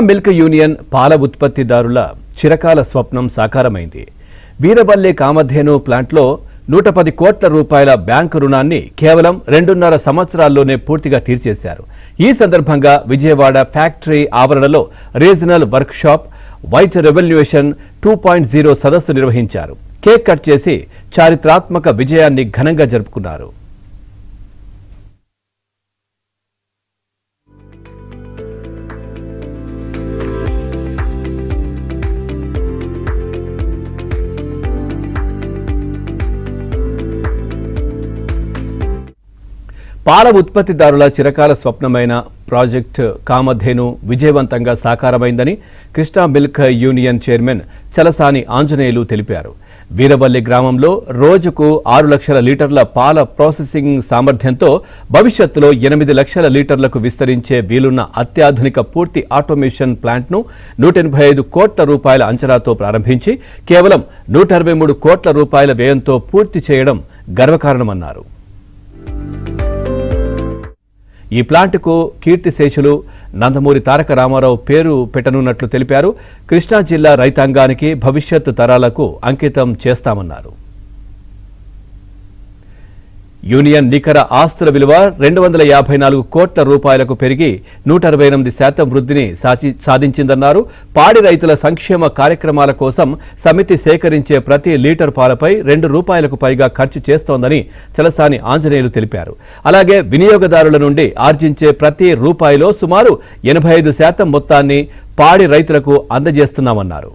Milk union పాల ఉత్పత్తిదారుల చిరకాల స్వప్నం సాకారమైంది. వీరబల్లె కామధేను ప్లాంట్లో 110 కోట్ల రూపాయల బ్యాంకు రుణాన్ని కేవలం 2.5 సంవత్సరాల్లోనే పూర్తిగా తీర్చేశారు. ఈ సందర్భంగా విజయవాడ ఫ్యాక్టరీ ఆవరణలో రీజనల్ వర్క్షాప్ వైట్ రెవల్యూషన్ 2.0 సదస్సు నిర్వహించారు. కేక్ కట్ చేసి చారిత్రాత్మక విజయాన్ని ఘనంగా జరుపుకున్నారు. పాల ఉత్పత్తిదారుల చిరకాల స్వప్నమైన ప్రాజెక్టు కామధేను విజయవంతంగా సాకారమైందని Krishna milk union chairman Chalasani Anjaneyulu తెలిపారు. వీరవల్లి గ్రామంలో రోజుకు 6 లక్షల లీటర్ల పాల ప్రాసెసింగ్ సామర్థ్యంతో భవిష్యత్తులో 8 లక్షల లీటర్లకు విస్తరించే వీలున్న అత్యాధునిక పూర్తి ఆటోమేషన్ ప్లాంట్ను 185 కోట్ల రూపాయల అంచనాతో ప్రారంభించి కేవలం 163 కోట్ల రూపాయల వ్యయంతో పూర్తి చేయడం గర్వకారణమన్నారు. ఈ ప్లాంటుకు కీర్తిశేషులు నందమూరి తారక రామారావు పేరు పెట్టనున్నట్లు తెలిపారు. కృష్ణా జిల్లా రైతాంగానికి భవిష్యత్తు తరాలకు అంకితం చేస్తామన్నారు. యూనియన్ నికర ఆస్తుల విలువ 254 కోట్ల రూపాయలకు పెరిగి 168% వృద్ధిని సాధించిందన్నారు. పాడి రైతుల సంక్షేమ కార్యక్రమాల కోసం సమితి సేకరించే ప్రతి లీటర్ పాలపై 2 రూపాయలకు పైగా ఖర్చు చేస్తోందని చలసాని ఆంజనేయులు తెలిపారు. అలాగే వినియోగదారుల నుండి ఆర్జించే ప్రతి రూపాయిలో సుమారు 85% మొత్తాన్ని పాడి రైతులకు అందజేస్తున్నామన్నారు.